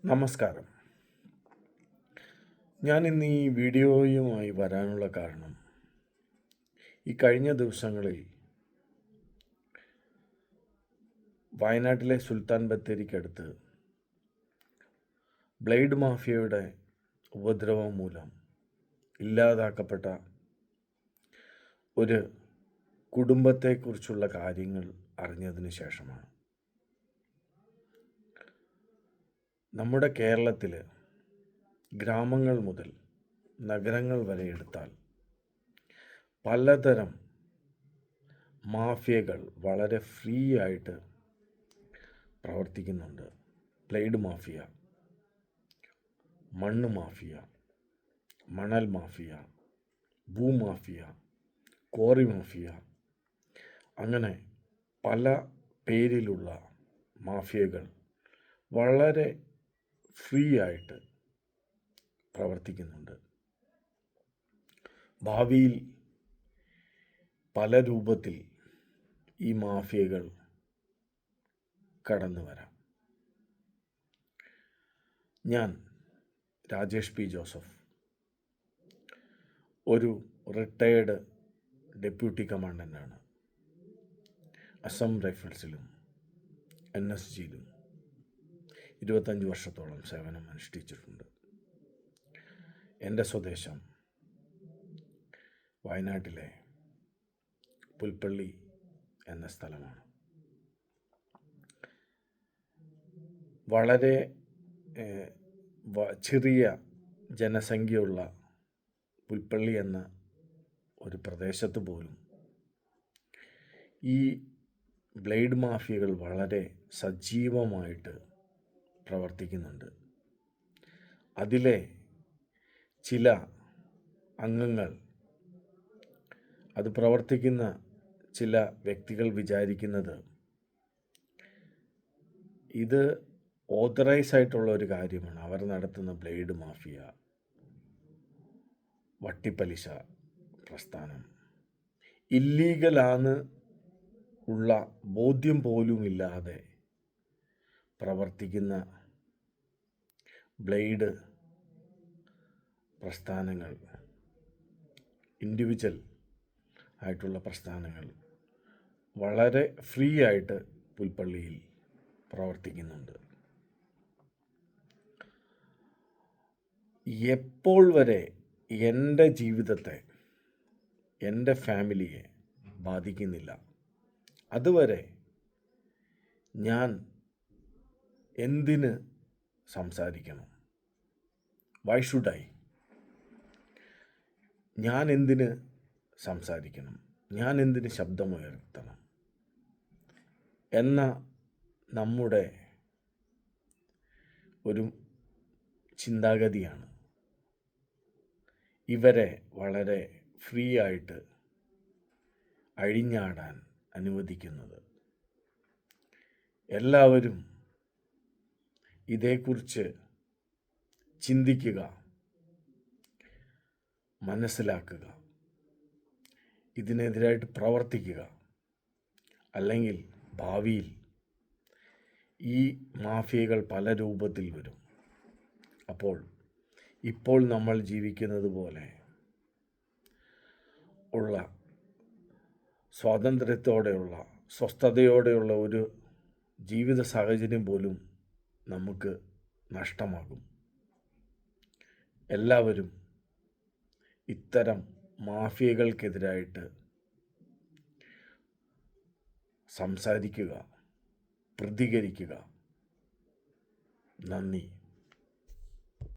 നമസ്കാരം. ഞാൻ ഇന്ന് ഈ വീഡിയോയുമായി വരാനുള്ള കാരണം, ഈ കഴിഞ്ഞ ദിവസങ്ങളിൽ വയനാട്ടിലെ സുൽത്താൻ ബത്തേരിക്കടുത്ത് ബ്ലേഡ് മാഫിയയുടെ ഉപദ്രവം മൂലം ഇല്ലാതാക്കപ്പെട്ട ഒരു കുടുംബത്തെക്കുറിച്ചുള്ള കാര്യങ്ങൾ അറിഞ്ഞതിന് ശേഷമാണ്. നമ്മുടെ കേരളത്തിൽ ഗ്രാമങ്ങൾ മുതൽ നഗരങ്ങൾ വരെ എടുത്താൽ പലതരം മാഫിയകൾ വളരെ ഫ്രീ ആയിട്ട് പ്രവർത്തിക്കുന്നുണ്ട്. ബ്ലേഡ് മാഫിയ, മണ്ണ് മാഫിയ, മണൽ മാഫിയ, ഭൂമാഫിയ, ക്വാറി മാഫിയ, അങ്ങനെ പല പേരിലുള്ള മാഫിയകൾ വളരെ ഫ്രീ ആയിട്ട് പ്രവർത്തിക്കുന്നുണ്ട്. ഭാവിയിൽ പല രൂപത്തിൽ ഈ മാഫിയകൾ കടന്നു വരാം. ഞാൻ രാജേഷ് പി ജോസഫ്, ഒരു റിട്ടയേർഡ് ഡെപ്യൂട്ടി കമാൻഡൻ്റാണ്. അസം റൈഫിൾസിലും NSGയിലും 25 വർഷത്തോളം സേവനം അനുഷ്ഠിച്ചിട്ടുണ്ട്. എൻ്റെ സ്വദേശം വയനാട്ടിലെ പുൽപ്പള്ളി എന്ന സ്ഥലമാണ്. വളരെ ചെറിയ ജനസംഖ്യയുള്ള പുൽപ്പള്ളി എന്ന ഒരു പ്രദേശത്ത് പോലും ഈ ബ്ലേഡ് മാഫിയകൾ വളരെ സജീവമായിട്ട് പ്രവർത്തിക്കുന്നുണ്ട്. അതിലെ ചില അംഗങ്ങൾ, അത് പ്രവർത്തിക്കുന്ന ചില വ്യക്തികൾ വിചാരിക്കുന്നത് ഇത് ഓതറൈസ് ആയിട്ടുള്ള ഒരു കാര്യമാണ്. അവർ നടത്തുന്ന ബ്ലേഡ് മാഫിയ, വട്ടിപ്പലിശ പ്രസ്ഥാനം ഇല്ലീഗലാണ് ഉള്ള ബോധ്യം പോലുമില്ലാതെ പ്രവർത്തിക്കുന്ന ബ്ലേഡ് പ്രസ്ഥാനങ്ങൾ, ഇൻഡിവിജ്വൽ ആയിട്ടുള്ള പ്രസ്ഥാനങ്ങൾ വളരെ ഫ്രീ ആയിട്ട് പുൽപ്പള്ളിയിൽ പ്രവർത്തിക്കുന്നുണ്ട്. എപ്പോൾ വരെ എൻ്റെ ജീവിതത്തെ, എൻ്റെ ഫാമിലിയെ ബാധിക്കുന്നില്ല, അതുവരെ ഞാൻ എന്തിന് സംസാരിക്കണം? Why should I? ഞാൻ എന്തിന് സംസാരിക്കണം? ഞാൻ എന്തിന് ശബ്ദമുയർത്തണം എന്ന നമ്മുടെ ഒരു ചിന്താഗതിയാണ് ഇവരെ വളരെ ഫ്രീ ആയിട്ട് അഴിഞ്ഞാടാൻ അനുവദിക്കുന്നത്. എല്ലാവരും ഇതേക്കുറിച്ച് ചിന്തിക്കുക, മനസ്സിലാക്കുക, ഇതിനെതിരായിട്ട് പ്രവർത്തിക്കുക. അല്ലെങ്കിൽ ഭാവിയിൽ ഈ മാഫിയകൾ പല രൂപത്തിൽ വരും. അപ്പോൾ ഇപ്പോൾ നമ്മൾ ജീവിക്കുന്നത് പോലെ ഉള്ള സ്വാതന്ത്ര്യത്തോടെയുള്ള, സ്വസ്ഥതയോടെയുള്ള ഒരു ജീവിത സാഹചര്യം പോലും നമുക്ക് നഷ്ടമാകും. എല്ലാവരും ഇത്തരം മാഫിയകൾക്കെതിരായിട്ട് സംസാരിക്കുക, പ്രതികരിക്കുക. നന്ദി.